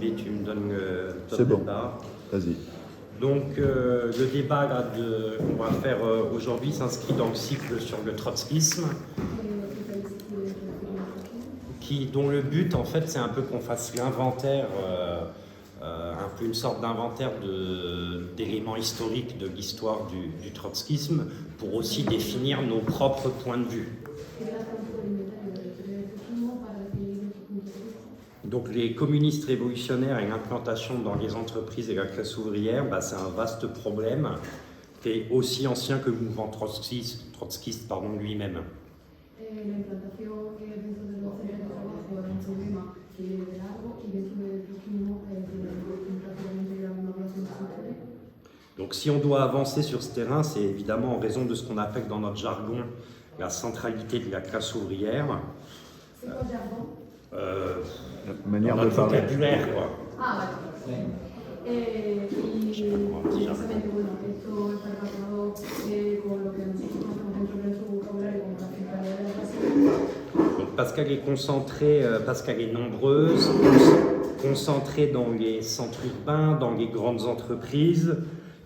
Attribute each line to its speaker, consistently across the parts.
Speaker 1: Sylvie, tu me donnes
Speaker 2: C'est bon.
Speaker 1: départ.
Speaker 2: Vas-y.
Speaker 1: Donc le débat qu'on va faire aujourd'hui s'inscrit dans le cycle sur le trotskisme, dont le but en fait c'est un peu qu'on fasse l'inventaire, un peu une sorte d'inventaire d'éléments historiques de l'histoire du trotskisme pour aussi définir nos propres points de vue. Donc les communistes révolutionnaires et l'implantation dans les entreprises et la classe ouvrière, c'est un vaste problème qui est aussi ancien que le mouvement trotskiste lui-même. Donc si on doit avancer sur ce terrain, c'est évidemment en raison de ce qu'on appelle dans notre jargon la centralité de la classe ouvrière.
Speaker 3: C'est quoi le jargon?
Speaker 2: Manière
Speaker 1: dans
Speaker 2: de
Speaker 1: notre
Speaker 2: parler.
Speaker 1: vocabulaire, quoi.
Speaker 3: Ah, vale. Y precisamente, bueno, esto está relacionado con lo que nosotros conocemos dentro de nuestro vocabulario como la centralidad de la clase.
Speaker 1: Donc, parce qu'elle est concentrée, parce qu'elle est nombreuse, concentrée dans les centres urbains, dans les grandes entreprises,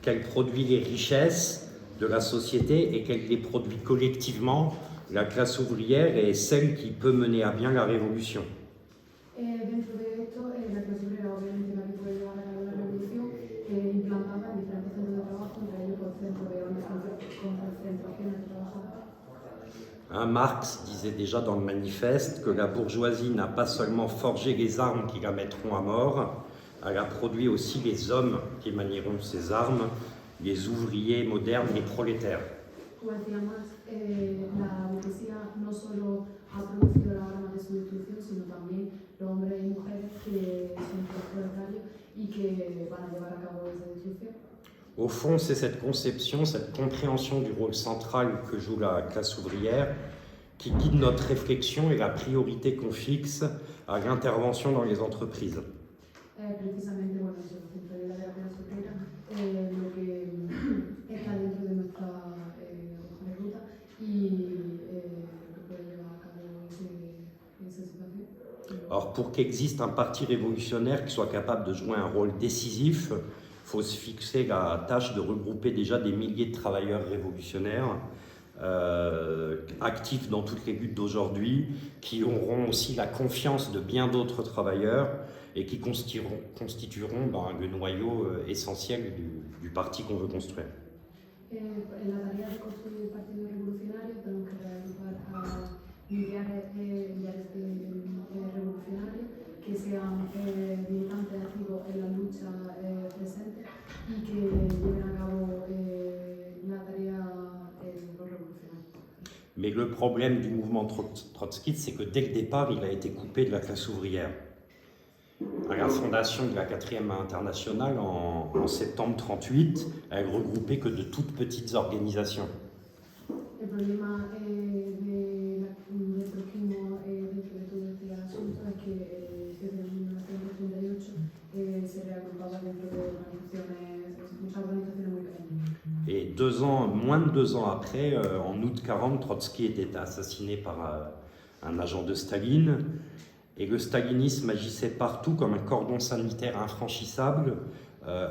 Speaker 1: qu'elle produit les richesses de la société et qu'elle les produit collectivement, la classe ouvrière est celle qui peut mener à bien la révolution.
Speaker 3: Dentro de esto, la clase obrera obviamente la que puede llevar a cabo la revolución, implantada en diferentes centros de trabajo, entre ellos los centros de grandes concentraciones de trabajadores.
Speaker 1: Marx disait déjà dans le manifeste que la bourgeoisie n'a pas seulement forgé les armes qui la mettront à mort, elle a produit aussi les hommes qui manieront ces armes, les ouvriers modernes, les prolétaires.
Speaker 3: Como decía Marx, la burguesía no solo ha producido las armas de su destrucción, sino también los hombres y mujeres que son proletarios y que van a llevar a cabo esa destrucción.
Speaker 1: Au fond, c'est cette conception, cette compréhension du rôle central que joue la classe ouvrière qui guide notre réflexion et la priorité qu'on fixe à l'intervention dans les entreprises.
Speaker 3: Precisamente, bueno, eso, la centralidad de la clase obrera, lo que está dentro de nuestra hoja de ruta y que puede llevar a cabo esa situación.
Speaker 1: Alors, pour qu'existe un parti révolutionnaire qui soit capable de jouer un rôle décisif, il faut se fixer la tâche de regrouper déjà des milliers de travailleurs révolutionnaires actifs dans toutes les luttes d'aujourd'hui, qui auront aussi la confiance de bien d'autres travailleurs et qui constitueront le noyau essentiel du parti qu'on veut construire.
Speaker 3: En la tarea de construir el Partido Revolucionario tenemos que reagrupar a millares de revolucionarios que sean militantes activos en la lucha presente y que lleven a cabo la tarea los revolucionarios.
Speaker 1: Mais le problème du mouvement trotskiste, c'est que dès le départ, il a été coupé de la classe ouvrière. À la fondation de la 4e internationale en septembre 1938, elle regroupait que de toutes petites organisations.
Speaker 3: El problema del trotskismo dentro de todo este asunto es que desde 1938 se reagrupaba dentro de organizaciones, muchas organizaciones muy pequeñas.
Speaker 1: Et moins de 2 ans après, en août 1940, Trotsky était assassiné par un agent de Staline. Et le stalinisme agissait partout comme un cordon sanitaire infranchissable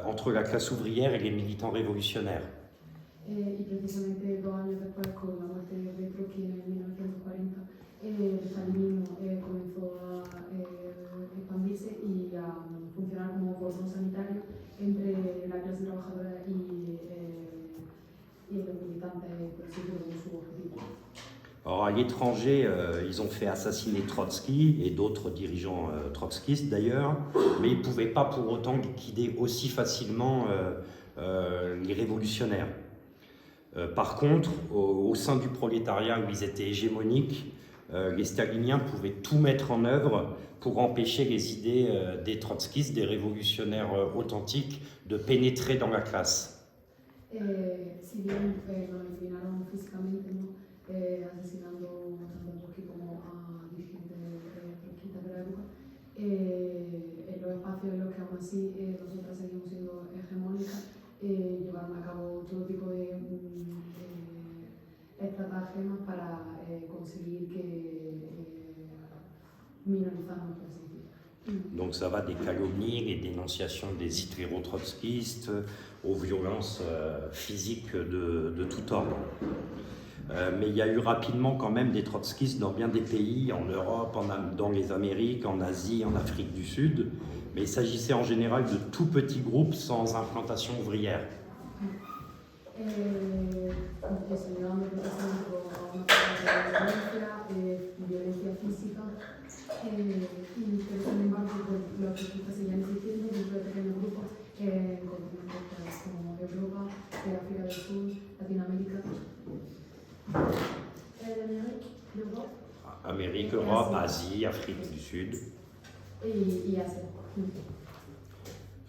Speaker 1: entre la classe ouvrière et les militants révolutionnaires.
Speaker 3: Y precisamente 2 años después, con la muerte de Trotsky en 1940, el stalinismo comenzó a expandirse y a funcionar como cordón sanitario entre la clase trabajadora y los militantes consiguieron su objetivo.
Speaker 1: Alors à l'étranger, ils ont fait assassiner Trotsky et d'autres dirigeants trotskistes d'ailleurs, mais ils ne pouvaient pas pour autant liquider aussi facilement les révolutionnaires. Par contre, au sein du prolétariat où ils étaient hégémoniques, les staliniens pouvaient tout mettre en œuvre pour empêcher les idées des trotskistes, des révolutionnaires authentiques, de pénétrer dans la classe.
Speaker 3: Si bien lo eliminaron físicamente, ¿no? Asesinando tanto a Trotsky como a dirigentes trotskistas de la época, en los espacios en los que aún así nosotras seguimos siendo hegemónicas, llevaron a cabo todo tipo de estratagemas para conseguir que minorizar nuestra existencia.
Speaker 1: Donc ça va des calomnies, les dénonciations des hitléro-trotskistes aux violences physiques de tout ordre. Mais il y a eu rapidement quand même des trotskistes dans bien des pays, en Europe, dans les Amériques, en Asie, en Afrique du Sud. Mais il s'agissait en général de tout petits groupes sans implantation ouvrière.
Speaker 3: Perché se andiamo per esempio a una cosa di violenza fisica, sin embargo, lo que tú estás diciendo dentro de pequeño grupo en continentes como Europa, África del Sur, Latinoamérica.
Speaker 1: Amérique, Europe, Asie, Afrique du Sud.
Speaker 3: Et Asie.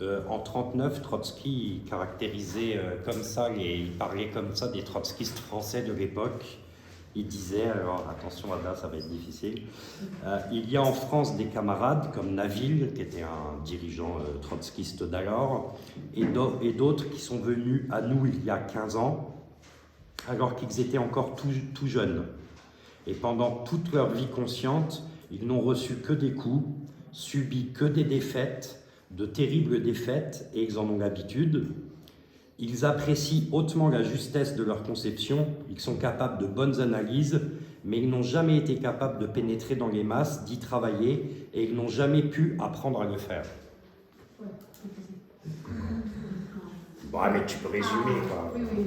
Speaker 1: En 1939, Trotsky caractérisait comme ça, il parlait comme ça des trotskistes français de l'époque. Il disait, alors attention Ada, ça va être difficile, il y a en France des camarades comme Naville, qui était un dirigeant trotskiste d'alors, et d'autres qui sont venus à nous il y a 15 ans, alors qu'ils étaient encore tout jeunes. Et pendant toute leur vie consciente, ils n'ont reçu que des coups, subi que des défaites, de terribles défaites, et ils en ont l'habitude. Ils apprécient hautement la justesse de leur conception, ils sont capables de bonnes analyses, mais ils n'ont jamais été capables de pénétrer dans les masses, d'y travailler, et ils n'ont jamais pu apprendre à le faire. Bon, mais tu peux résumer, quoi.
Speaker 3: Oui, oui.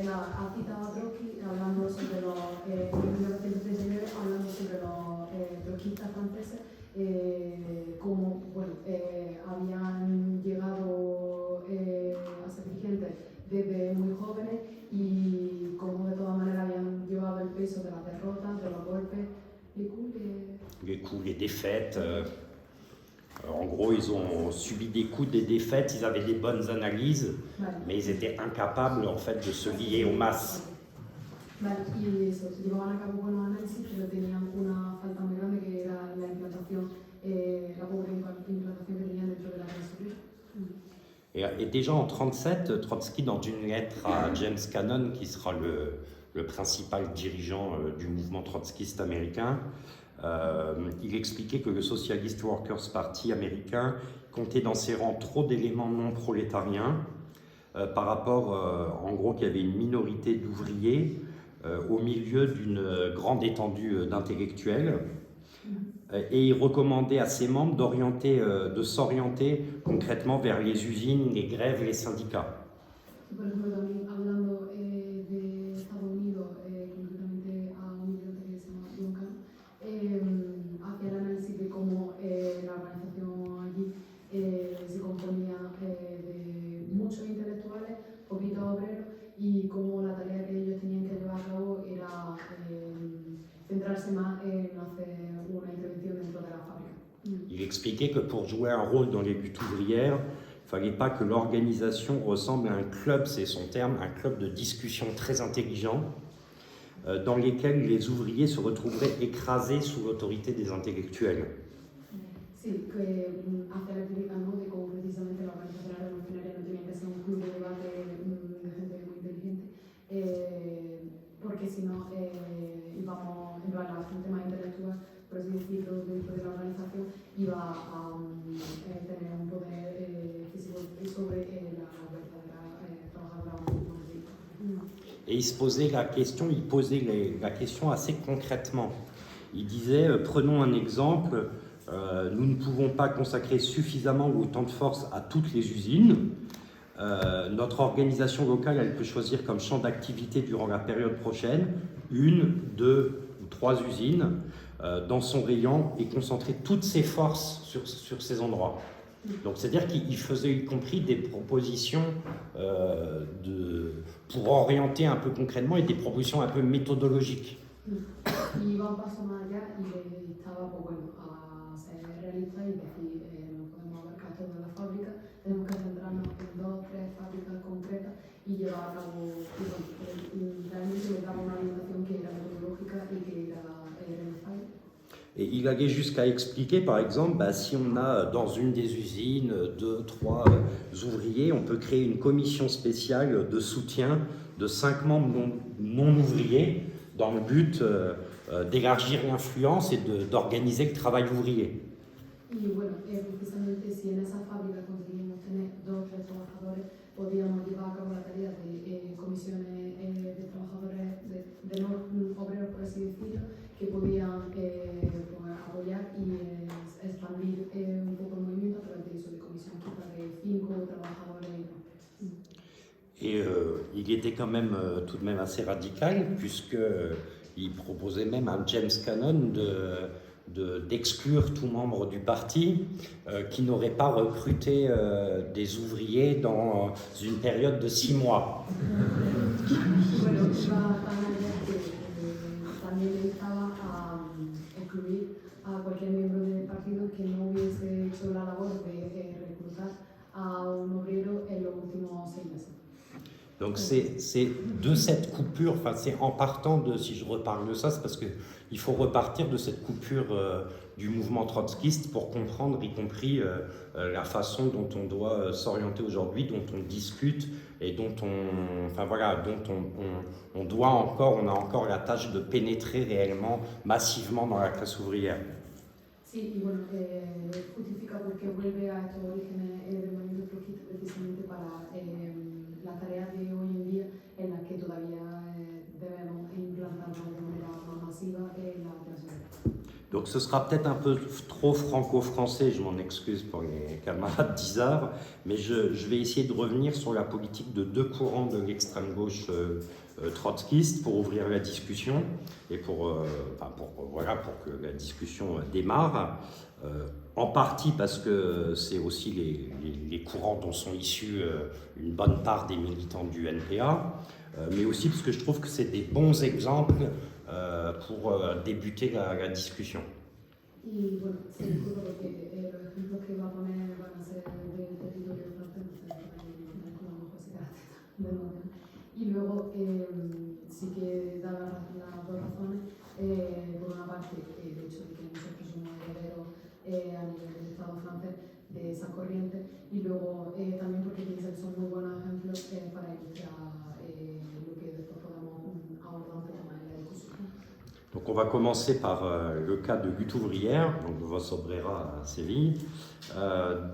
Speaker 3: Nada, ha citado a Trotsky hablando sobre los 1939, hablando sobre los trotskistas franceses, como bueno, habían llegado a ser dirigentes desde muy jóvenes y como de todas maneras habían llevado el peso de las derrotas, de los golpes,
Speaker 1: les coups, les défaites. En gros, ils ont subi des coups, des défaites, ils avaient des bonnes analyses, mais ils étaient incapables en fait de se lier aux masses.
Speaker 3: Vale, y eso, llevaban a cabo buenos análisis, pero tenían una falta muy grande que era la implantación, la pobre implantación que tenían dentro de la clase.
Speaker 1: Et déjà en 1937, Trotsky, dans une lettre à James Cannon, qui sera le principal dirigeant du mouvement trotskiste américain, il expliquait que le Socialist Workers' Party américain comptait dans ses rangs trop d'éléments non prolétariens par rapport, en gros, qu'il y avait une minorité d'ouvriers au milieu d'une grande étendue d'intellectuels. Et il recommandait à ses membres de s'orienter concrètement vers les usines, les grèves, les syndicats.
Speaker 3: Por ejemplo, también hablando de Estados Unidos, concretamente a un migrante que se llama Duncan, hacía el análisis de cómo la organización allí se componía de muchos intelectuales, poquitos obreros, y cómo la tarea que ellos tenían que llevar a cabo era centrarse más en hacer una intervención dentro de la fábrica.
Speaker 1: Il expliquait que pour jouer un rôle dans les luttes ouvrières, il ne fallait pas que l'organisation ressemble à un club, c'est son terme, un club de discussion très intelligent, dans lesquels les ouvriers se retrouveraient écrasés sous l'autorité des intellectuels.
Speaker 3: Sí, que hace la crítica, ¿no?, de cómo precisamente la organización revolucionaria no tenía que ser un club de debate de gente muy inteligente, porque si no íbamos, en plan, la gente más intelectual, por así decirlo, dentro de la organización, iba a tener un poder físico sobre la verdadera trabajadora.
Speaker 1: Et il se posait la question, la question assez concrètement. Il disait, prenons un exemple, nous ne pouvons pas consacrer suffisamment ou autant de force à toutes les usines. Notre organisation locale, elle peut choisir comme champ d'activité durant la période prochaine 1, 2 ou 3 usines dans son rayon et concentrer toutes ses forces sur ces endroits. Donc c'est-à-dire qu'il faisait y compris des propositions pour orienter un peu concrètement et des propositions un peu méthodologiques.
Speaker 3: Y iba un paso más allá y le estaba, pues bueno, a ser realista y decir, no podemos abarcar toda la fábrica, tenemos que centrarnos en 2, 3 fábricas concretas y llevar a cabo, y bueno, realmente le daba una orientación que era metodológica y que era realizable.
Speaker 1: Et il allait jusqu'à expliquer, par exemple, si on a dans une des usines 2, 3 ouvriers, on peut créer une commission spéciale de soutien de 5 membres non ouvriers dans le but d'élargir l'influence et d'organiser le travail ouvrier.
Speaker 3: Y bueno, precisamente si en esa fábrica conseguimos tener 2 o 3 trabajadores, podíamos llevar a cabo la tarea de comisiones de trabajadores, de no obreros, por así decirlo, que podían pues, apoyar y expandir un poco el movimiento a través de eso, de comisión quizá de 5 trabajadores.
Speaker 1: Et il était quand même tout de même assez radical, puisqu'il proposait même à James Cannon d'exclure tout membre du parti qui n'aurait pas recruté des ouvriers dans une période de 6 mois.
Speaker 3: Bueno, iba tan allá que también le instaba a excluir a cualquier miembro del partido que no hubiese hecho la labor de reclutar a un obrero en los últimos 6 meses.
Speaker 1: Donc c'est de cette coupure, enfin c'est en partant de, si je reparle de ça, c'est parce qu'il faut repartir de cette coupure du mouvement trotskiste pour comprendre y compris la façon dont on doit s'orienter aujourd'hui, dont on discute et dont on doit encore, on a encore la tâche de pénétrer réellement, massivement dans la classe ouvrière.
Speaker 3: Sí, y bueno, justifica porque vuelve a estos orígenes del movimiento trotskista precisamente para la tarea de hoy en día en la que todavía debemos implantarnos de manera más masiva en la clase obrera.
Speaker 1: Donc ce sera peut-être un peu trop franco-français, je m'en excuse pour les camarades d'Isard, mais je vais essayer de revenir sur la politique de 2 courants de l'extrême gauche trotskiste pour ouvrir la discussion et pour que la discussion démarre. En partie parce que c'est aussi les courants dont sont issus une bonne part des militants du NPA, mais aussi parce que je trouve que c'est des bons exemples pour débuter la discussion.
Speaker 3: Y bueno, sí, disculpa porque los ejemplos que va a poner van a ser del territorio francés, a lo mejor se queda de nuevo. Y luego sí que da las 2 razones, por una parte el hecho de que nosotros somos herederos a nivel del Estado francés de esa corriente, y luego también porque pienso que son muy buenos ejemplos para ilustrar lo que después podamos abordar un poco más en la discusión.
Speaker 1: Donc on va commencer par le cas de Lutte ouvrière, donc de Voz Obrera à Séville,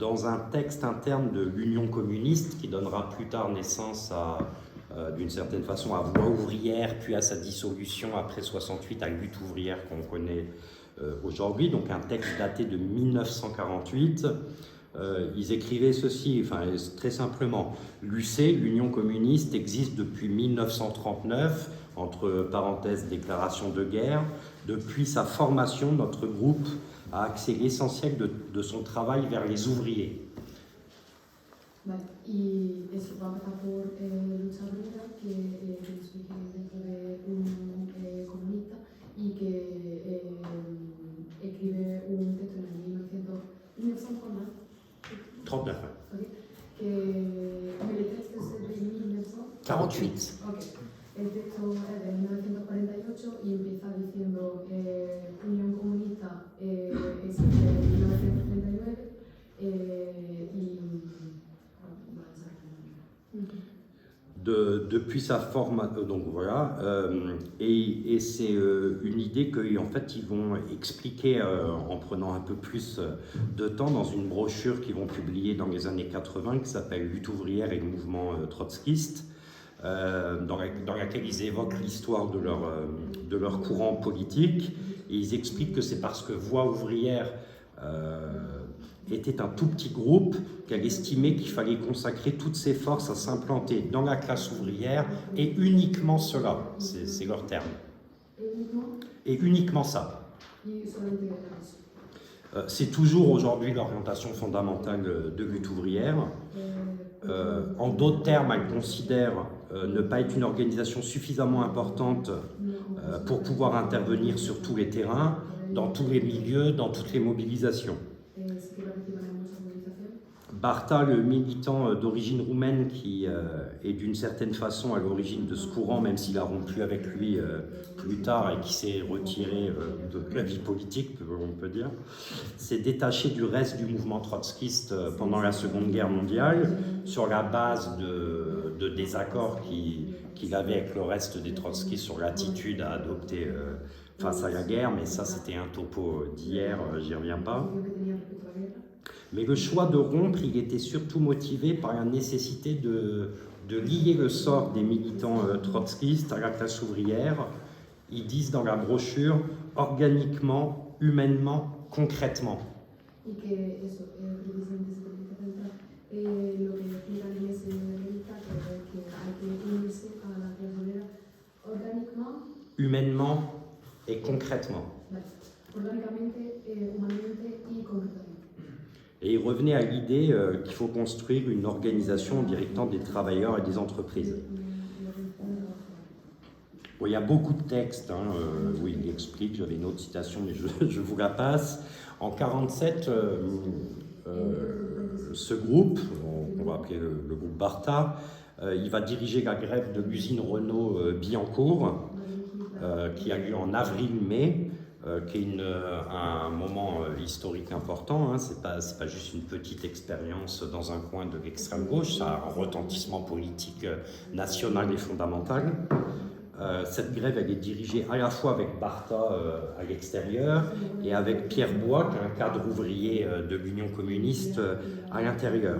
Speaker 1: dans un texte interne de l'Union communiste qui donnera plus tard naissance à, d'une certaine façon, à Voix ouvrière, puis à sa dissolution après 68 à Lutte ouvrière qu'on connaît aujourd'hui, donc un texte daté de 1948. Ils écrivaient ceci, enfin très simplement, l'UC, l'Union communiste, existe depuis 1939, entre parenthèses déclaration de guerre. Depuis sa formation, notre groupe a axé l'essentiel de son travail vers les ouvriers.
Speaker 3: Vale, y eso va a empezar por Lucha Obrera, que surge dentro de un comunista y que escribe un texto en el 1939.
Speaker 1: 39.
Speaker 3: Okay. El texto es de 1948.
Speaker 1: 48.
Speaker 3: Okay. El texto es de 1948 y empieza diciendo Unión Comunista existe en 1939 y
Speaker 1: depuis sa formation, donc voilà, et c'est une idée qu'en fait ils vont expliquer en prenant un peu plus de temps dans une brochure qu'ils vont publier dans les années 80 qui s'appelle Lutte ouvrière et le mouvement trotskiste, dans laquelle ils évoquent l'histoire de leur courant politique, et ils expliquent que c'est parce que Voix ouvrière était un tout petit groupe qu'elle estimait qu'il fallait consacrer toutes ses forces à s'implanter dans la classe ouvrière, et uniquement cela, c'est leur terme. Et uniquement ça. C'est toujours aujourd'hui l'orientation fondamentale de Lutte ouvrière. En d'autres termes, elle considère ne pas être une organisation suffisamment importante pour pouvoir intervenir sur tous les terrains, dans tous les milieux, dans toutes les mobilisations. Barta, le militant d'origine roumaine qui est d'une certaine façon à l'origine de ce courant, même s'il a rompu avec lui plus tard et qui s'est retiré de la vie politique, on peut dire, s'est détaché du reste du mouvement trotskiste pendant la Seconde Guerre mondiale sur la base de désaccords qu'il avait avec le reste des trotskistes sur l'attitude à adopter face à la guerre, mais ça c'était un topo d'hier, j'y reviens pas. Mais le choix de rompre, il était surtout motivé par la nécessité de lier le sort des militants trotskistes à la classe ouvrière. Ils disent dans la brochure, organiquement, humainement, concrètement.
Speaker 3: Y que eso, precisamente se trata lo que explican en ese revista, que hay que unirse a la clase obrera orgánicamente,
Speaker 1: Humainement et concrètement.
Speaker 3: orgánicamente, humanamente y concretamente.
Speaker 1: Et il revenait à l'idée qu'il faut construire une organisation directant des travailleurs et des entreprises. Bon, il y a beaucoup de textes où il explique, j'avais une autre citation, mais je vous la passe. En 1947, ce groupe, on va appeler le groupe Barta, il va diriger la grève de l'usine Renault Billancourt, qui a lieu en avril-mai, qui est un moment historique important. Hein. C'est pas juste une petite expérience dans un coin de l'extrême gauche, ça a un retentissement politique national et fondamental. Cette grève, elle est dirigée à la fois avec Barta à l'extérieur et avec Pierre Bois, qui est un cadre ouvrier de l'Union communiste à l'intérieur.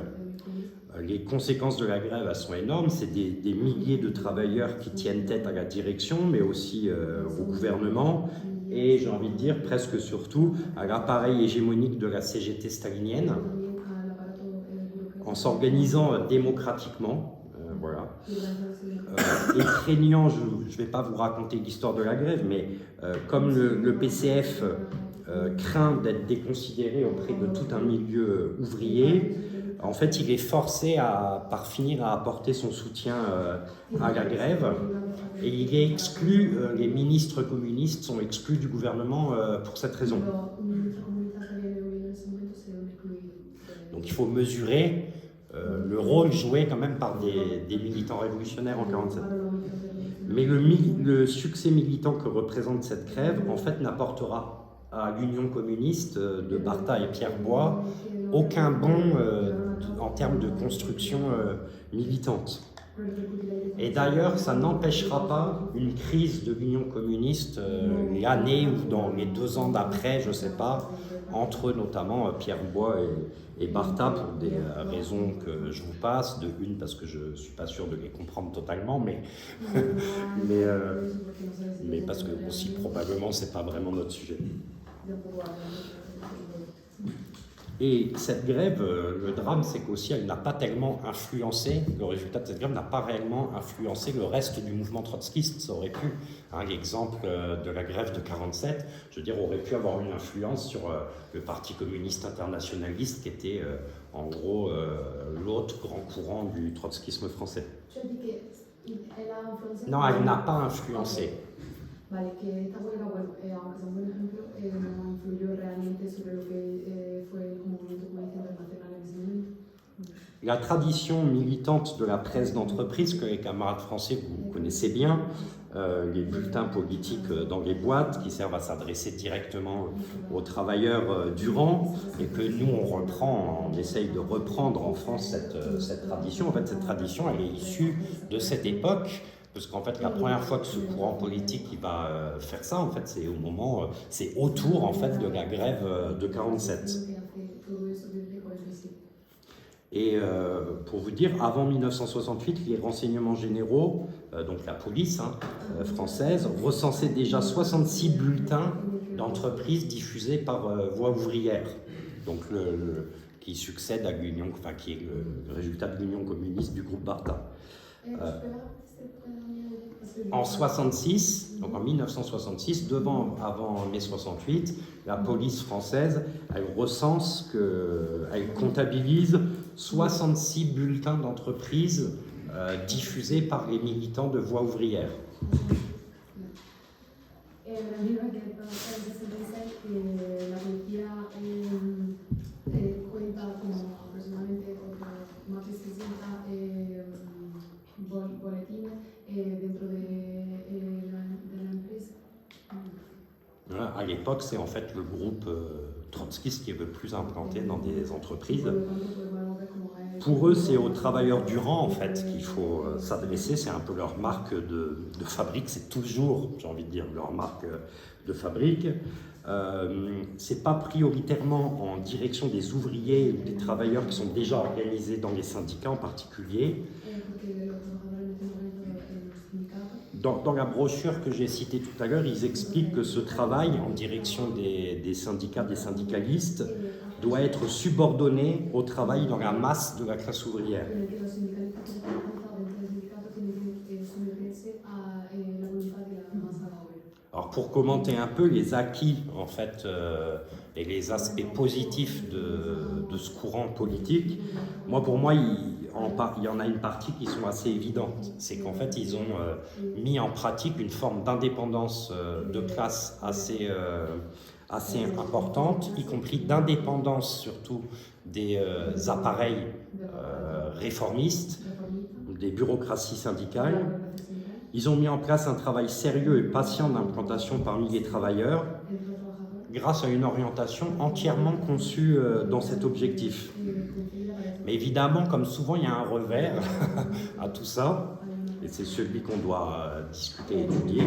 Speaker 1: Les conséquences de la grève, elles sont énormes. C'est des milliers de travailleurs qui tiennent tête à la direction, mais aussi au gouvernement et, j'ai envie de dire, presque surtout à l'appareil hégémonique de la CGT stalinienne, en s'organisant démocratiquement. Voilà. Et craignant, je ne vais pas vous raconter l'histoire de la grève, mais comme le PCF craint d'être déconsidéré auprès de tout un milieu ouvrier, en fait, il est forcé par finir à apporter son soutien à la grève. Et il est exclu, les ministres communistes sont exclus du gouvernement pour cette raison. Donc il faut mesurer le rôle joué quand même par des militants révolutionnaires en 1947. Mais le succès militant que représente cette grève, en fait, n'apportera à l'Union communiste de Barta et Pierre Bois aucun bond en termes de construction militante. Et d'ailleurs, ça n'empêchera pas une crise de l'Union communiste l'année ou dans les 2 ans d'après, je ne sais pas, entre notamment Pierre Bois et Barta pour des raisons que je vous passe. De une, parce que je ne suis pas sûr de les comprendre totalement, mais parce que aussi probablement ce n'est pas vraiment notre sujet. Et cette grève, le drame, c'est qu'aussi elle n'a pas tellement influencé, le résultat de cette grève n'a pas réellement influencé le reste du mouvement trotskiste. Ça aurait pu, l'exemple de la grève de 1947, je veux dire, aurait pu avoir une influence sur le Parti communiste internationaliste, qui était en gros l'autre grand courant du trotskisme français. Non, elle n'a pas influencé.
Speaker 3: Vale, que esta huelga, bueno, aunque sea un buen ejemplo, no influyó realmente sobre lo que fue el movimiento comunista internacional en ese momento.
Speaker 1: La tradition militante de la presse d'entreprise, que les camarades français vous connaissez bien, les bulletins politiques dans les boîtes qui servent à s'adresser directement aux travailleurs du rang, et que nous on essaye de reprendre en France cette tradition. En fait, cette tradition, elle est issue de cette époque. Parce qu'en fait, la première fois que ce courant politique il va faire ça, en fait, c'est autour en fait de la grève de 1947. Et pour vous dire, avant 1968, les renseignements généraux, donc la police française, recensaient déjà 66 bulletins d'entreprises diffusés par Voix ouvrière, donc qui succède à l'Union, enfin qui est le résultat de l'Union communiste du groupe Barta. En 1966, donc en 1966, avant mai 68, la police française, elle recense elle comptabilise 66 bulletins d'entreprise diffusés par les militants de Voix ouvrière. À l'époque, c'est en fait le groupe trotskiste qui est le plus implanté dans des entreprises. Pour eux, c'est aux travailleurs du rang en fait qu'il faut s'adresser, c'est un peu leur marque de fabrique, c'est toujours, j'ai envie de dire, leur marque de fabrique. C'est pas prioritairement en direction des ouvriers ou des travailleurs qui sont déjà organisés dans les syndicats en particulier. Dans la brochure que j'ai citée tout à l'heure, ils expliquent que ce travail en direction des syndicats, des syndicalistes, doit être subordonné au travail dans la masse de la classe ouvrière. Alors pour commenter un peu les acquis en fait et les aspects positifs de ce courant politique, pour moi il y en a une partie qui sont assez évidentes. C'est qu'en fait ils ont mis en pratique une forme d'indépendance de classe assez importante, y compris d'indépendance surtout des appareils réformistes, des bureaucraties syndicales. Ils ont mis en place un travail sérieux et patient d'implantation parmi les travailleurs grâce à une orientation entièrement conçue dans cet objectif. Mais évidemment, comme souvent, il y a un revers à tout ça, et c'est celui qu'on doit discuter et étudier.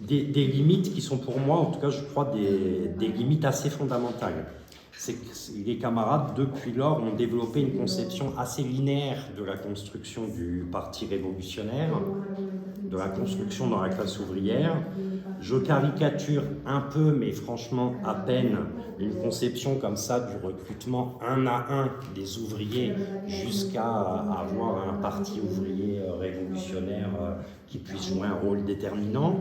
Speaker 1: Des limites qui sont pour moi, en tout cas je crois, des limites assez fondamentales. C'est que les camarades, depuis lors, ont développé une conception assez linéaire de la construction du parti révolutionnaire, de la construction dans la classe ouvrière. Je caricature un peu, mais franchement à peine, une conception comme ça du recrutement un à un des ouvriers jusqu'à avoir un parti ouvrier révolutionnaire qui puisse jouer un rôle déterminant.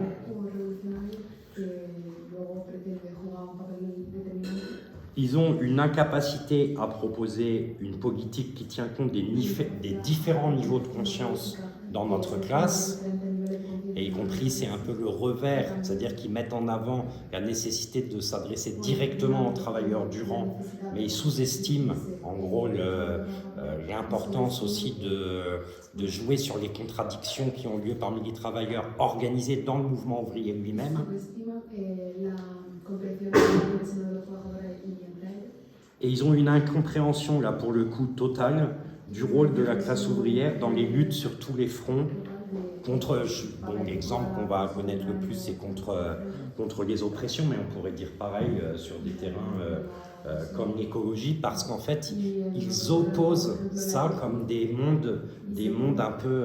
Speaker 1: Ils ont une incapacité à proposer une politique qui tient compte des différents niveaux de conscience dans notre classe, et y compris c'est un peu le revers, c'est-à-dire qu'ils mettent en avant la nécessité de s'adresser directement aux travailleurs du rang, mais ils sous-estiment en gros l'importance aussi de jouer sur les contradictions qui ont lieu parmi les travailleurs organisés dans le mouvement ouvrier lui-même. Et ils ont une incompréhension, là pour le coup, totale du rôle de la classe ouvrière dans les luttes sur tous les fronts. L'exemple qu'on va connaître le plus, c'est contre les oppressions, mais on pourrait dire pareil sur des terrains comme l'écologie, parce qu'en fait, ils opposent ça comme des mondes un peu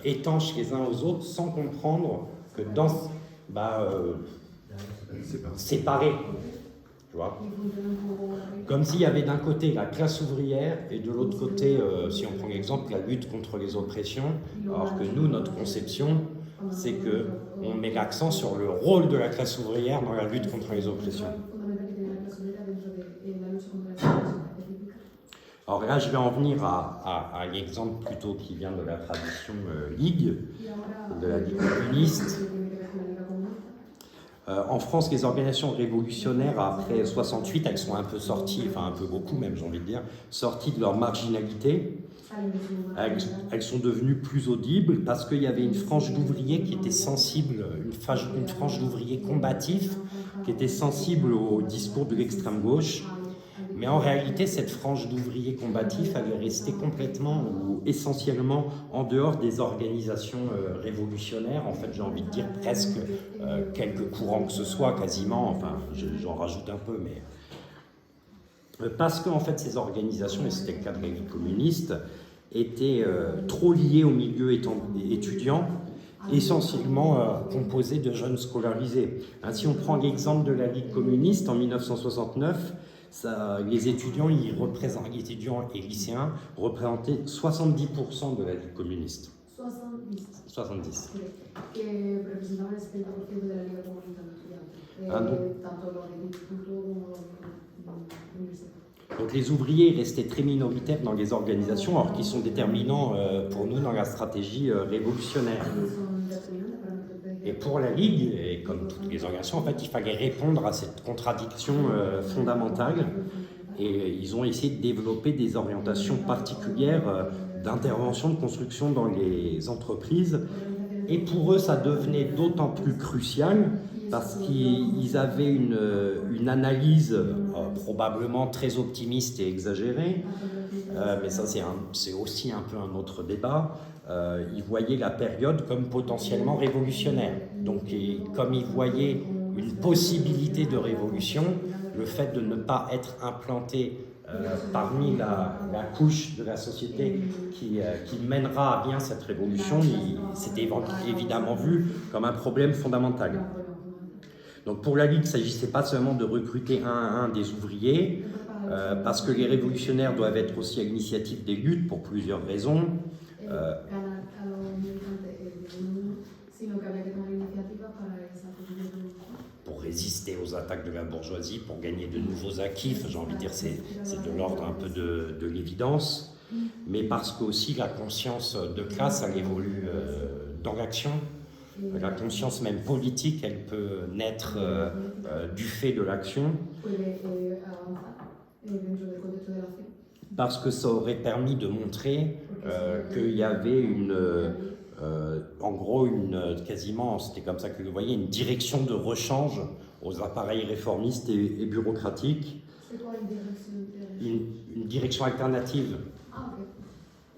Speaker 1: étanches les uns aux autres, sans comprendre que séparés. Tu vois, comme s'il y avait d'un côté la classe ouvrière et de l'autre côté, si on prend l'exemple, la lutte contre les oppressions, alors que nous, notre conception, c'est qu'on met l'accent sur le rôle de la classe ouvrière dans la lutte contre les oppressions. Alors là, je vais en venir à l'exemple plutôt qui vient de la tradition Ligue, de la Ligue communiste. En France, les organisations révolutionnaires, après 68, elles sont un peu sorties, enfin un peu beaucoup même, j'ai envie de dire, sorties de leur marginalité. Elles sont devenues plus audibles parce qu'il y avait une frange d'ouvriers qui était sensible, une frange d'ouvriers combatifs qui était sensible au discours de l'extrême gauche. Mais en réalité, cette frange d'ouvriers combatifs, elle est restée complètement ou essentiellement en dehors des organisations révolutionnaires. En fait, j'ai envie de dire presque quelques courants que ce soit, quasiment, enfin, j'en rajoute un peu, mais... Parce qu'en fait, ces organisations, et c'était le cas de la Ligue communiste, étaient trop liées au milieu étudiant, essentiellement composées de jeunes scolarisés. Si on prend l'exemple de la Ligue communiste, en 1969, les étudiants et lycéens représentaient 70% de la Ligue communiste. 70. Donc les ouvriers restaient très minoritaires dans les organisations, alors qu'ils sont déterminants pour nous dans la stratégie révolutionnaire. Et pour la Ligue, et comme toutes les organisations, en fait, il fallait répondre à cette contradiction fondamentale. Et ils ont essayé de développer des orientations particulières d'intervention, de construction dans les entreprises. Et pour eux, ça devenait d'autant plus crucial parce qu'ils avaient une analyse probablement très optimiste et exagérée, mais ça c'est aussi un peu un autre débat. Ils voyaient la période comme potentiellement révolutionnaire. Donc comme ils voyaient une possibilité de révolution, le fait de ne pas être implanté parmi la couche de la société qui mènera à bien cette révolution, c'était évidemment vu comme un problème fondamental. Donc pour la Ligue, il ne s'agissait pas seulement de recruter un à un des ouvriers, parce que les révolutionnaires doivent être aussi à l'initiative des luttes pour plusieurs raisons. Pour résister aux attaques de la bourgeoisie, pour gagner de nouveaux acquis, j'ai envie de dire, c'est de l'ordre un peu de l'évidence, mais parce que aussi la conscience de classe, elle évolue dans l'action. La conscience même politique, elle peut naître du fait de l'action, parce que ça aurait permis de montrer qu'il y avait en gros, quasiment, c'était comme ça que vous voyez, une direction de rechange aux appareils réformistes et bureaucratiques.
Speaker 3: C'est quoi une direction?
Speaker 1: Une direction alternative.
Speaker 3: Ah, ok.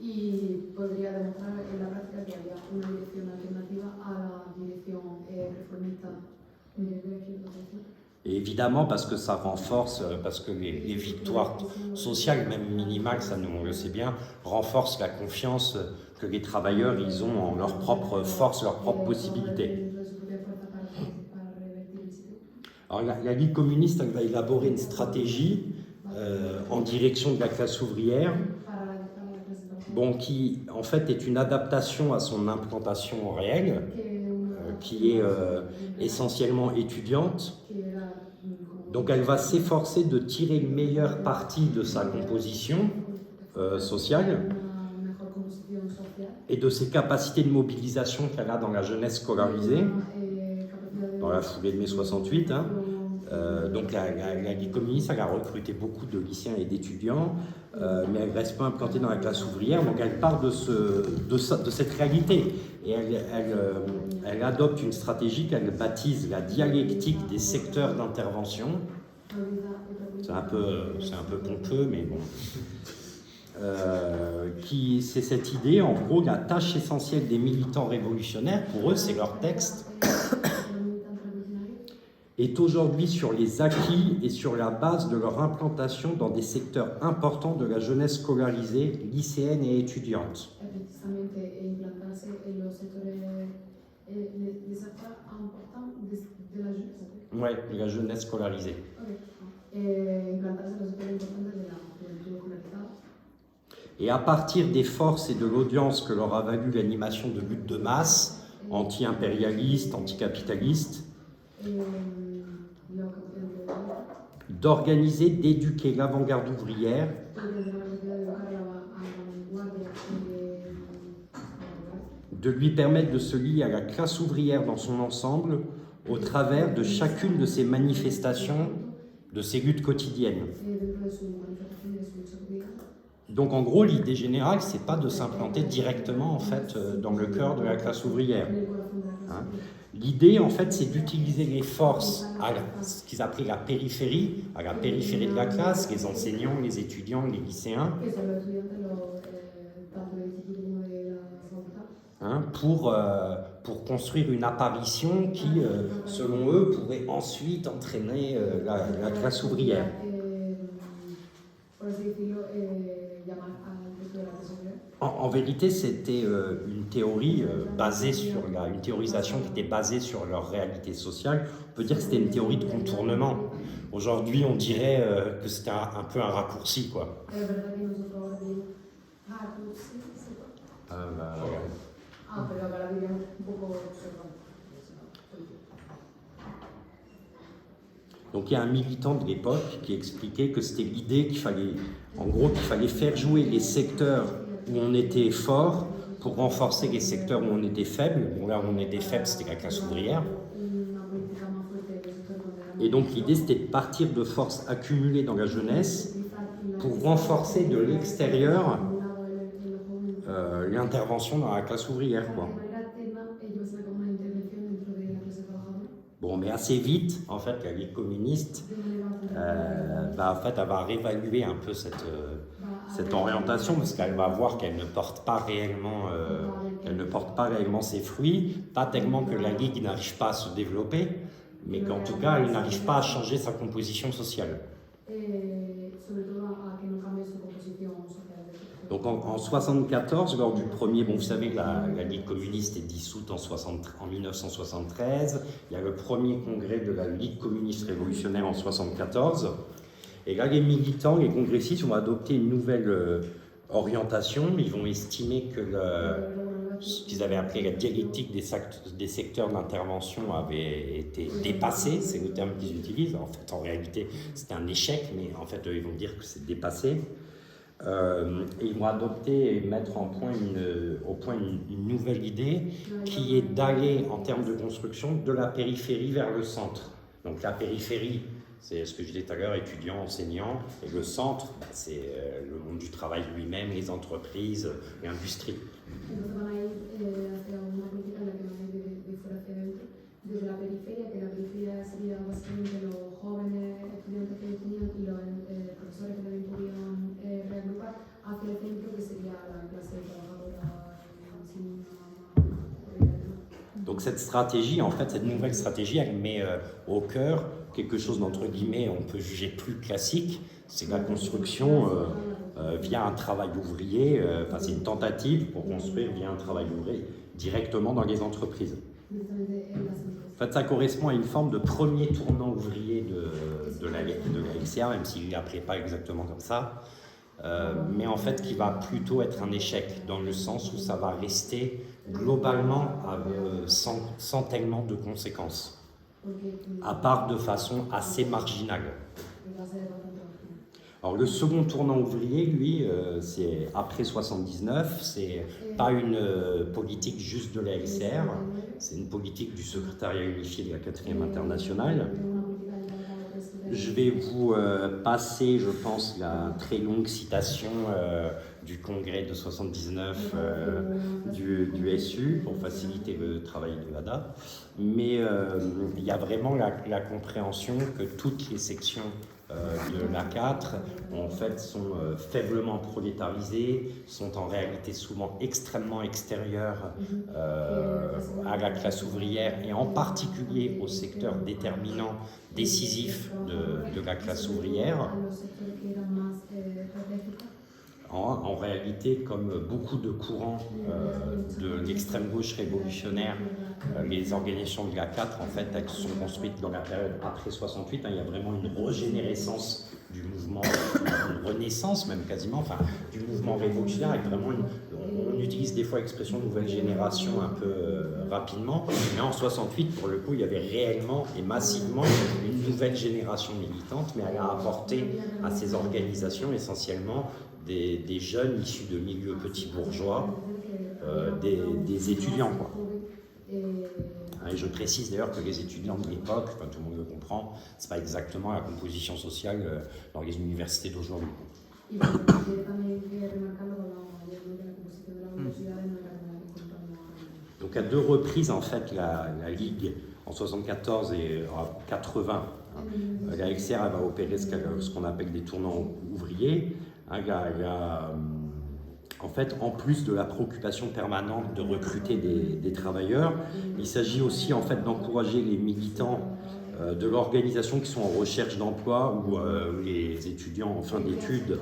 Speaker 3: Y podría demostrar en la práctica que había una dirección alternativa a la dirección reformista
Speaker 1: Et évidemment, parce que ça renforce, parce que les victoires sociales, même minimales, ça nous on le sait bien, renforcent la confiance que les travailleurs ils ont en leur propre force, leurs propres possibilités. Alors la Ligue communiste, elle va élaborer une stratégie en direction de la classe ouvrière, bon, qui en fait est une adaptation à son implantation réelle, qui est essentiellement étudiante. Donc elle va s'efforcer de tirer le meilleur parti de sa composition sociale et de ses capacités de mobilisation qu'elle a dans la jeunesse scolarisée, dans la foulée de mai 68. Donc la Ligue communiste, elle a recruté beaucoup de lycéens et d'étudiants, mais elle ne reste pas implantée dans la classe ouvrière, donc elle part de cette réalité. Et elle adopte une stratégie qu'elle baptise la dialectique des secteurs d'intervention. C'est un peu pompeux, mais bon. C'est cette idée, en gros, la tâche essentielle des militants révolutionnaires, pour eux, c'est leur texte, est aujourd'hui sur les acquis et sur la base de leur implantation dans des secteurs importants de la jeunesse scolarisée, lycéenne et étudiante. Oui, de la jeunesse scolarisée. Et à partir des forces et de l'audience que leur a valu l'animation de luttes de masse, anti-impérialistes, anticapitalistes, d'organiser, d'éduquer l'avant-garde ouvrière de lui permettre de se lier à la classe ouvrière dans son ensemble au travers de chacune de ses manifestations, de ses luttes quotidiennes. Donc en gros, l'idée générale, c'est pas de s'implanter directement en fait dans le cœur de la classe ouvrière. L'idée, en fait, c'est d'utiliser les forces à ce qu'ils appelaient la périphérie de la classe, les enseignants, les étudiants, les lycéens, pour construire une apparition qui, selon eux, pourrait ensuite entraîner la classe ouvrière. En vérité, c'était une théorie basée sur une théorisation qui était basée sur leur réalité sociale. On peut dire que c'était une théorie de contournement. Aujourd'hui, on dirait que c'était un peu un raccourci, quoi. Donc il y a un militant de l'époque qui expliquait que c'était l'idée qu'il fallait faire jouer les secteurs où on était fort pour renforcer les secteurs où on était faible. Bon, là où on était faible, c'était la classe ouvrière. Et donc l'idée, c'était de partir de forces accumulées dans la jeunesse pour renforcer de l'extérieur l'intervention dans la classe ouvrière, quoi. Bon, mais assez vite, en fait, la Ligue communiste, en fait, elle va réévaluer un peu cette orientation, parce qu'elle va voir qu'elle ne porte pas réellement, ses fruits, pas tellement que la Ligue n'arrive pas à se développer, mais qu'en tout cas, elle n'arrive pas à changer sa composition sociale. Donc en 1974, lors du premier, bon, vous savez que la Ligue communiste est dissoute en 1973, il y a le premier congrès de la Ligue communiste révolutionnaire en 1974, et là les militants, les congressistes vont adopter une nouvelle orientation. Ils vont estimer que ce qu'ils avaient appelé la dialectique des secteurs d'intervention avait été dépassée, c'est le terme qu'ils utilisent. En fait, en réalité, c'était un échec, mais en fait, ils vont dire que c'est dépassé. Et ils vont adopter et mettre au point une nouvelle idée qui est d'aller, en termes de construction, de la périphérie vers le centre. Donc la périphérie, c'est ce que je disais tout à l'heure, étudiants, enseignants, et le centre, c'est le monde du travail lui-même, les entreprises, l'industrie. Desde la periferia, que la periferia sería básicamente los jóvenes estudiantes que tenían y los profesores que también podían reagrupar hacia el centro, que sería la clase trabajadora. Donc cette stratégie, en fait, cette nouvelle stratégie, elle met au cœur quelque chose d'entre guillemets, on peut juger plus classique, c'est la construction via un travail ouvrier, c'est une tentative pour construire via un travail ouvrier directement dans les entreprises. En fait, ça correspond à une forme de premier tournant ouvrier de la LCR, même s'il ne l'appelait pas exactement comme ça, mais en fait qui va plutôt être un échec, dans le sens où ça va rester globalement sans tellement de conséquences, à part de façon assez marginale. Alors le second tournant ouvrier, lui, c'est après 79, c'est pas une politique juste de la LCR, c'est une politique du secrétariat unifié de la 4e internationale. Je vais vous passer, je pense, la très longue citation du congrès de 79 du SU pour faciliter le travail de l'ADA. Mais il y a vraiment la compréhension que toutes les sections de l'A4 en fait sont faiblement prolétarisées, sont en réalité souvent extrêmement extérieures à la classe ouvrière et en particulier au secteur déterminant, décisif de la classe ouvrière. En réalité, comme beaucoup de courants de l'extrême gauche révolutionnaire, les organisations de l'A4, en fait, elles sont construites dans la période après 68. Il y a vraiment une régénérescence du mouvement, une renaissance même quasiment, du mouvement révolutionnaire, avec vraiment on utilise des fois l'expression nouvelle génération un peu rapidement, mais en 68, pour le coup, il y avait réellement et massivement une nouvelle génération militante, mais elle a apporté à ces organisations essentiellement des jeunes issus de milieux petits bourgeois, des étudiants, quoi. Et je précise d'ailleurs que les étudiants de l'époque, tout le monde le comprend, c'est pas exactement la composition sociale dans les universités d'aujourd'hui. Donc à deux reprises, en fait, la Ligue, en 74 et en 80, la LCR va opérer ce qu'on appelle des tournants ouvriers. En fait, en plus de la préoccupation permanente de recruter des travailleurs, il s'agit aussi en fait d'encourager les militants de l'organisation qui sont en recherche d'emploi ou les étudiants en fin d'études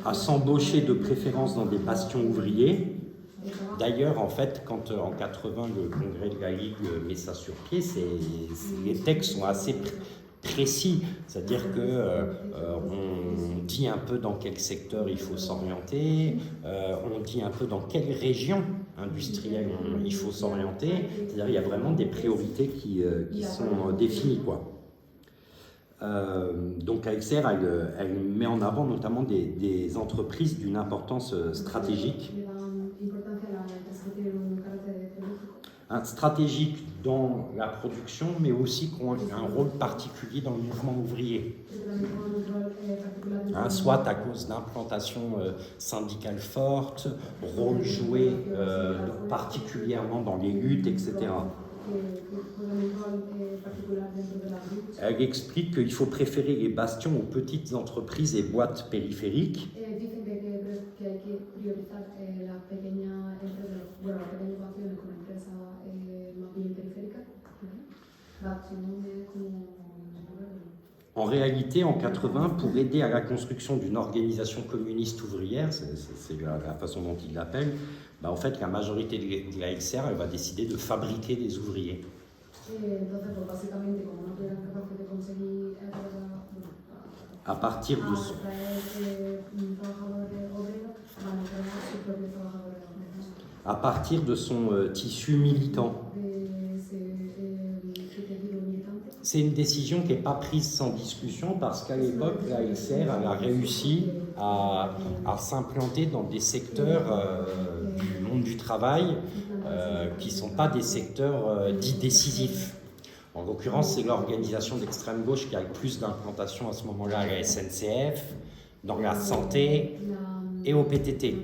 Speaker 1: à s'embaucher de préférence dans des bastions ouvriers. D'ailleurs, en fait, quand en 80 le congrès de la Ligue met ça sur pied, les textes sont assez précis, c'est-à-dire qu'on dit un peu dans quel secteur il faut s'orienter, on dit un peu dans quelle région industrielle il faut s'orienter, c'est-à-dire qu'il y a vraiment des priorités qui sont définies, quoi. Donc AXR, elle met en avant notamment des entreprises d'une importance stratégique. Stratégique dans la production, mais aussi qui ont un rôle particulier dans le mouvement ouvrier. Soit à cause d'implantations syndicales fortes, rôle joué particulièrement dans les luttes, etc.
Speaker 3: juega un rol particular dentro de la lucha.
Speaker 1: Elle explique qu'il faut préférer les bastions aux petites entreprises et boîtes périphériques.
Speaker 3: Dicen que hay que priorizar las pequeñas empresas, bueno, las pequeñas ocasiones con empresas más bien periféricas. L'acción es como...
Speaker 1: En réalité, en 80, pour aider à la construction d'une organisation communiste ouvrière, c'est la façon dont il l'appelle, bah en fait, la majorité de la LCR, elle va décider de fabriquer des ouvriers.
Speaker 3: Entonces, pues básicamente, como no tuvieran capaces de conseguir
Speaker 1: À partir de son,
Speaker 3: trabajadores obreros, van a crear sus propios trabajadores obreros.
Speaker 1: à partir de son tissu militant. C'est une décision qui n'est pas prise sans discussion parce qu'à l'époque, la LCR elle a réussi à s'implanter dans des secteurs du monde du travail qui ne sont pas des secteurs dits décisifs. En l'occurrence, c'est l'organisation d'extrême gauche qui a le plus d'implantation à ce moment-là à la SNCF, dans la santé et au PTT.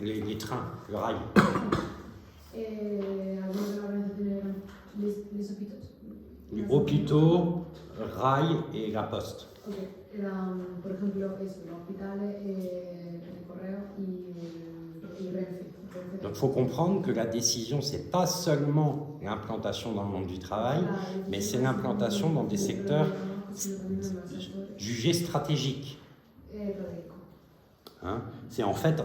Speaker 1: Les trains, le rail. Les hôpitaux, rail et la poste.
Speaker 3: Por ejemplo, eso, los hospitales, el correo y Renfe.
Speaker 1: Donc il faut comprendre que la décision, ce n'est pas seulement l'implantation dans le monde du travail, mais c'est l'implantation dans des secteurs jugés stratégiques. Hein, c'est en fait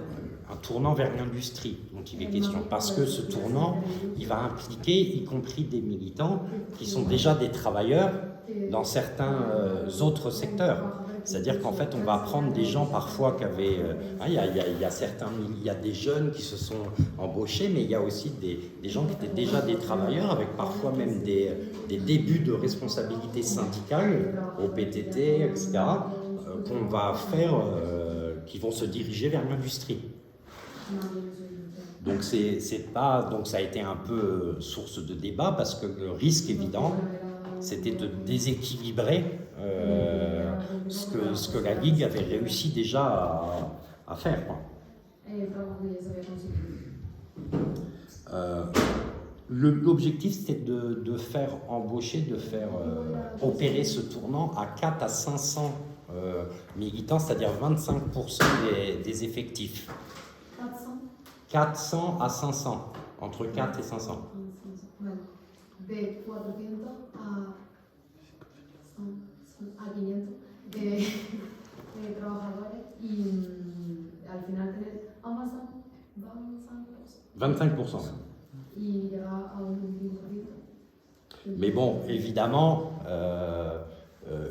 Speaker 1: un tournant vers l'industrie dont il est question, parce que ce tournant, il va impliquer y compris des militants qui sont déjà des travailleurs dans certains autres secteurs. C'est-à-dire qu'en fait, on va prendre des gens parfois qui avaient... il y a des jeunes qui se sont embauchés, mais il y a aussi des gens qui étaient déjà des travailleurs, avec parfois même des débuts de responsabilité syndicale, au PTT, etc., qu'on va faire... qui vont se diriger vers l'industrie. Donc, donc ça a été un peu source de débat parce que le risque évident, c'était de déséquilibrer ce que la Ligue avait réussi déjà à faire. L'objectif, c'était de faire embaucher, de faire opérer ce tournant à 4 à 500 militants, c'est-à-dire 25% des effectifs. 400 à 500, entre 4 et 500.
Speaker 3: De 400 a 500 trabajadores y al final tener
Speaker 1: 25%.
Speaker 3: Y llegar a un 25%.
Speaker 1: Mais bon, évidemment,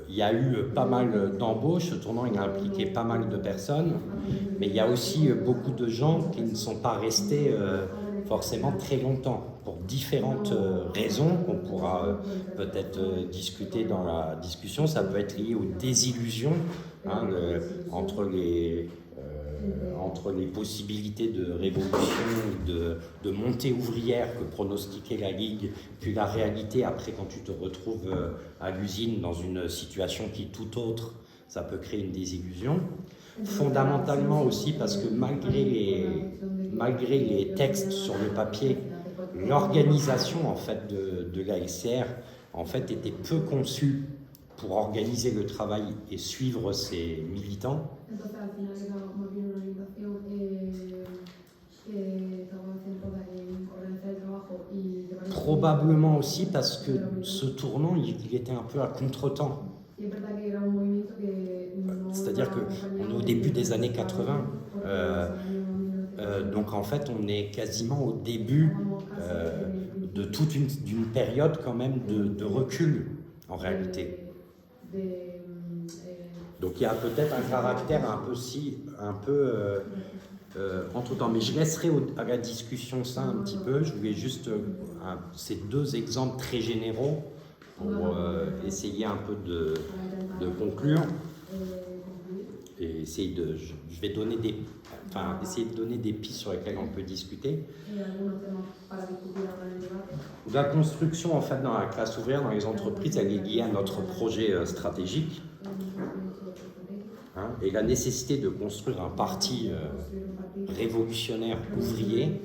Speaker 1: il y a eu pas mal d'embauches, ce tournant il a impliqué pas mal de personnes, mais il y a aussi beaucoup de gens qui ne sont pas restés forcément très longtemps, pour différentes raisons qu'on pourra peut-être discuter dans la discussion. Ça peut être lié aux désillusions hein, entre les possibilités de révolution, de montée ouvrière que pronostiquait la Ligue, puis la réalité après quand tu te retrouves à l'usine dans une situation qui est tout autre, ça peut créer une désillusion. Fondamentalement aussi parce que malgré les textes sur le papier, l'organisation en fait de la LCR en fait était peu conçue pour organiser le travail et suivre ses militants. Probablement aussi parce que ce tournant, il était un peu à contre-temps. C'est-à-dire qu'on est au début des années 80, donc en fait on est quasiment au début de toute une période quand même de recul en réalité. Donc il y a peut-être un caractère un peu entre-temps, mais je laisserai à la discussion ça un petit peu. Je voulais juste ces deux exemples très généraux pour essayer un peu de conclure et essayer je vais donner essayer de donner des pistes sur lesquelles on peut discuter. La construction en fait dans la classe ouvrière, dans les entreprises, elle est liée à notre projet stratégique. Hein, et la nécessité de construire un parti révolutionnaire ouvrier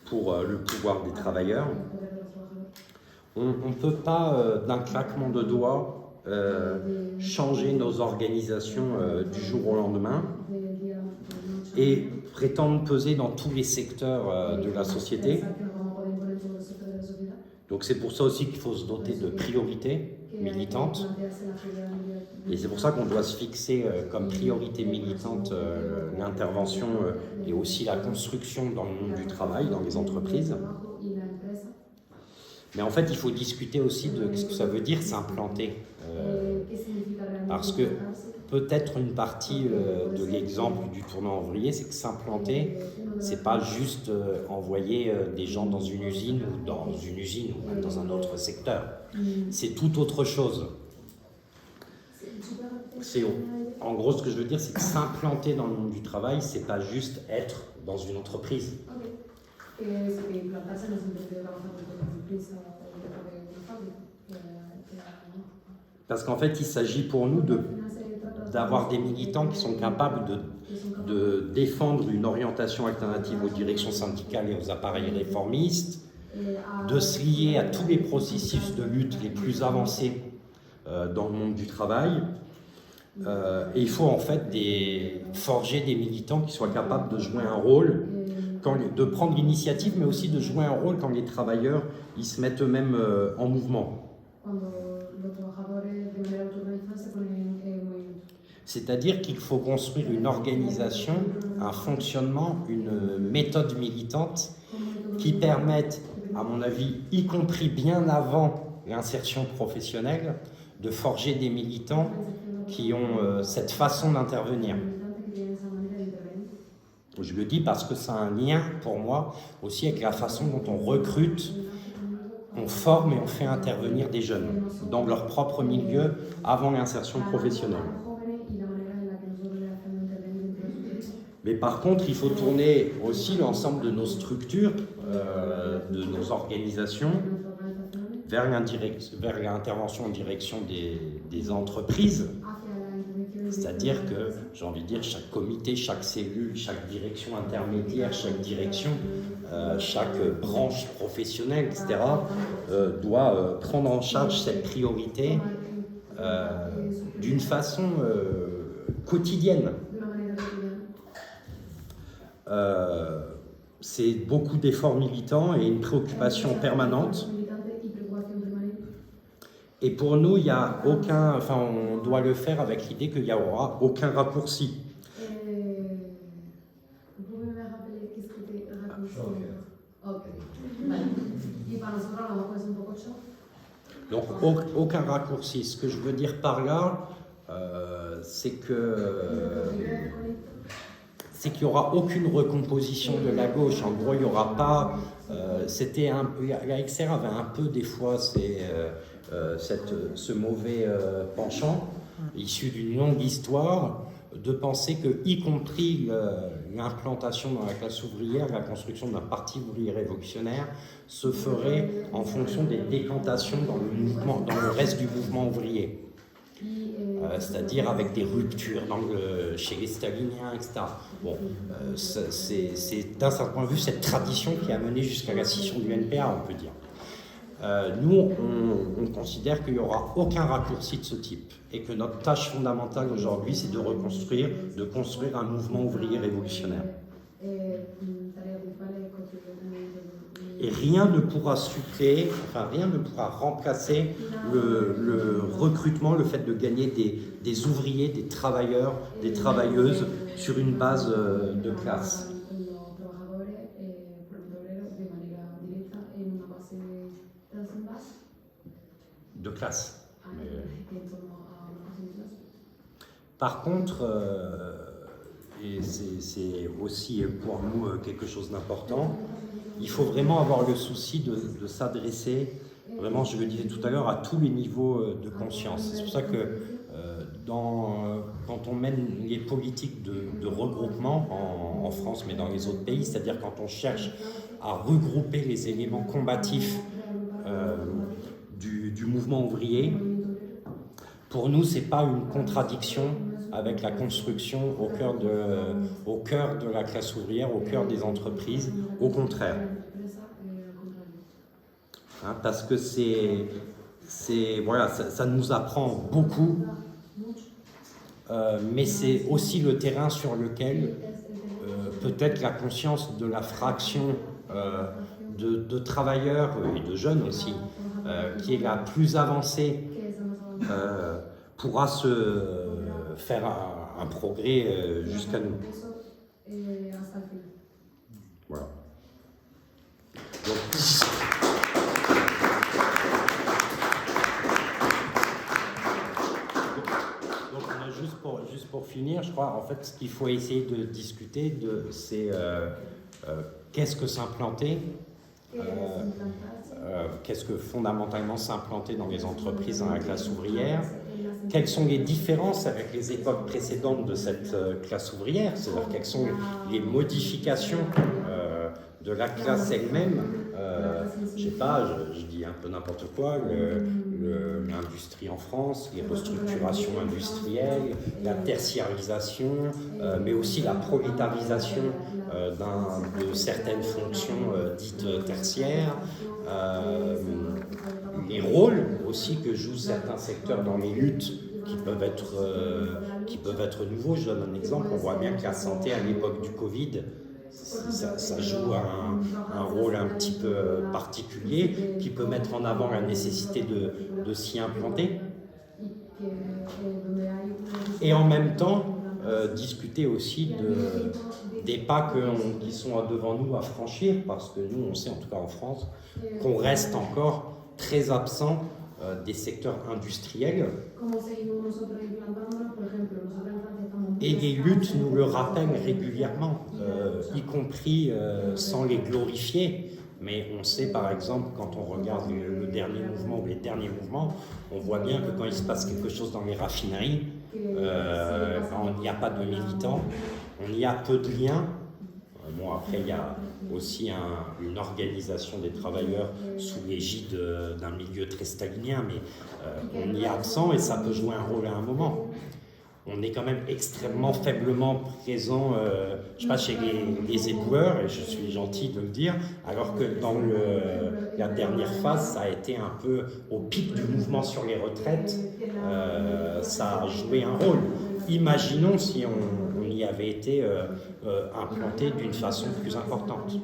Speaker 1: pour le pouvoir des travailleurs. On ne peut pas, d'un claquement de doigts, changer nos organisations du jour au lendemain et prétendre peser dans tous les secteurs de la société. Donc c'est pour ça aussi qu'il faut se doter de priorités militantes. Et c'est pour ça qu'on doit se fixer comme priorité militante l'intervention et aussi la construction dans le monde du travail, dans les entreprises. Mais en fait, il faut discuter aussi de ce que ça veut dire s'implanter. Parce que peut-être une partie de l'exemple du tournant ouvrier, c'est que s'implanter, c'est pas juste envoyer des gens dans une usine ou même dans un autre secteur. C'est tout autre chose. En gros, ce que je veux dire, c'est que s'implanter dans le monde du travail, c'est pas juste être dans une entreprise. Parce qu'en fait, il s'agit pour nous d'avoir des militants qui sont capables de défendre une orientation alternative aux directions syndicales et aux appareils réformistes, de se lier à tous les processus de lutte les plus avancés dans le monde du travail. Et il faut en fait forger des militants qui soient capables de jouer un rôle, de prendre l'initiative, mais aussi de jouer un rôle quand les travailleurs ils se mettent eux-mêmes en mouvement. C'est-à-dire qu'il faut construire une organisation, un fonctionnement, une méthode militante qui permette, à mon avis, y compris bien avant l'insertion professionnelle, de forger des militants qui ont cette façon d'intervenir. Je le dis parce que ça a un lien, pour moi, aussi avec la façon dont on recrute, on forme et on fait intervenir des jeunes dans leur propre milieu avant l'insertion professionnelle. Mais par contre, il faut tourner aussi l'ensemble de nos structures, de nos organisations, vers l'intervention en direction des entreprises. C'est-à-dire que, j'ai envie de dire, chaque comité, chaque cellule, chaque direction intermédiaire, chaque direction, chaque branche professionnelle, etc., doit prendre en charge cette priorité d'une façon quotidienne. C'est beaucoup d'efforts militants et une préoccupation permanente. Et pour nous, il y a aucun, on doit le faire avec l'idée qu'il n'y aura aucun raccourci. Donc aucun raccourci. Ce que je veux dire par là, c'est qu'il n'y aura aucune recomposition de la gauche. En gros, il n'y aura pas... la XR avait un peu des fois ce mauvais penchant, issu d'une longue histoire, de penser que, y compris l'implantation dans la classe ouvrière, la construction d'un parti ouvrier révolutionnaire, se ferait en fonction des décantations dans le reste du mouvement ouvrier. C'est-à-dire avec des ruptures chez les staliniens, etc. Bon, c'est d'un certain point de vue cette tradition qui a mené jusqu'à la scission du NPA, on peut dire. Nous, on considère qu'il n'y aura aucun raccourci de ce type et que notre tâche fondamentale aujourd'hui, c'est de construire un mouvement ouvrier révolutionnaire. Et rien ne pourra rien ne pourra remplacer le recrutement, le fait de gagner des ouvriers, des travailleurs, des travailleuses sur une base de classe. De classe. Par contre, et c'est aussi pour nous quelque chose d'important, il faut vraiment avoir le souci de s'adresser, vraiment, je le disais tout à l'heure, à tous les niveaux de conscience. C'est pour ça que quand on mène les politiques de regroupement en France, mais dans les autres pays, c'est-à-dire quand on cherche à regrouper les éléments combatifs du mouvement ouvrier, pour nous, ce n'est pas une contradiction avec la construction au cœur de la classe ouvrière, au cœur des entreprises, au contraire. Hein, parce que voilà, ça nous apprend beaucoup, mais c'est aussi le terrain sur lequel peut-être la conscience de la fraction de travailleurs et de jeunes aussi, qui est la plus avancée, pourra se faire un progrès jusqu'à nous. Voilà. Donc on a juste pour finir, je crois, en fait, ce qu'il faut essayer de discuter, c'est qu'est-ce que s'implanter, qu'est-ce que fondamentalement s'implanter dans les entreprises, dans la classe ouvrière, quelles sont les différences avec les époques précédentes de cette classe ouvrière, c'est-à-dire quelles sont les modifications de la classe elle-même. Je sais pas, je dis un peu n'importe quoi, l'industrie en France, les restructurations industrielles, la tertiarisation, mais aussi la prolétarisation de certaines fonctions dites tertiaires, les rôles aussi que jouent certains secteurs dans les luttes qui peuvent être nouveaux. Je donne un exemple, on voit bien que la santé à l'époque du Covid, ça joue un rôle un petit peu particulier qui peut mettre en avant la nécessité de s'y implanter et en même temps discuter aussi des pas qui sont devant nous à franchir, parce que nous on sait en tout cas en France qu'on reste encore très absent des secteurs industriels et les luttes nous le rappellent régulièrement, y compris sans les glorifier. Mais on sait par exemple, quand on regarde le dernier mouvement ou les derniers mouvements, on voit bien que quand il se passe quelque chose dans les raffineries, quand il n'y a pas de militants, on y a peu de liens. Bon, après, il y a aussi une organisation des travailleurs sous l'égide d'un milieu très stalinien, mais on y est absent et ça peut jouer un rôle à un moment. On est quand même extrêmement faiblement présent, je sais pas, chez les éboueurs, et je suis gentil de le dire, alors que dans la dernière phase, ça a été un peu au pic du mouvement sur les retraites, ça a joué un rôle. Imaginons si on y avait été implanté d'une façon plus importante.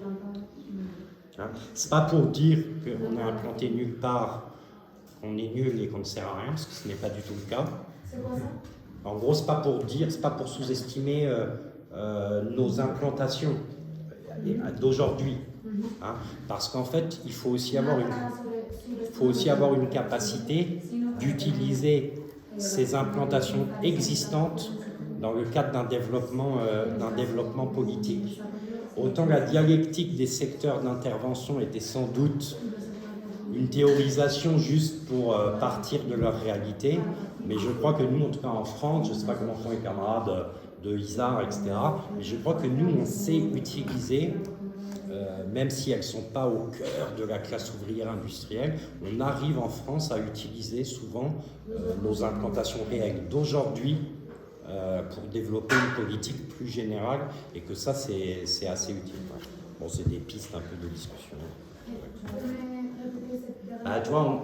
Speaker 1: Hein, c'est pas pour dire qu'on est implanté nulle part, qu'on est nul et qu'on ne sert à rien, parce que ce n'est pas du tout le cas. En gros, c'est pas pour sous-estimer nos implantations d'aujourd'hui, hein, parce qu'en fait, il faut aussi avoir une capacité d'utiliser ces implantations existantes dans le cadre d'un développement politique. Autant la dialectique des secteurs d'intervention était sans doute une théorisation juste pour partir de leur réalité, mais je crois que nous, en tout cas en France, je ne sais pas comment font les camarades de Isard, etc., mais je crois que nous, on sait utiliser, même si elles ne sont pas au cœur de la classe ouvrière industrielle, on arrive en France à utiliser souvent nos implantations réelles d'aujourd'hui pour développer une politique plus générale, et que ça, c'est assez utile. Bon, c'est des pistes un peu de discussion. Tu vois,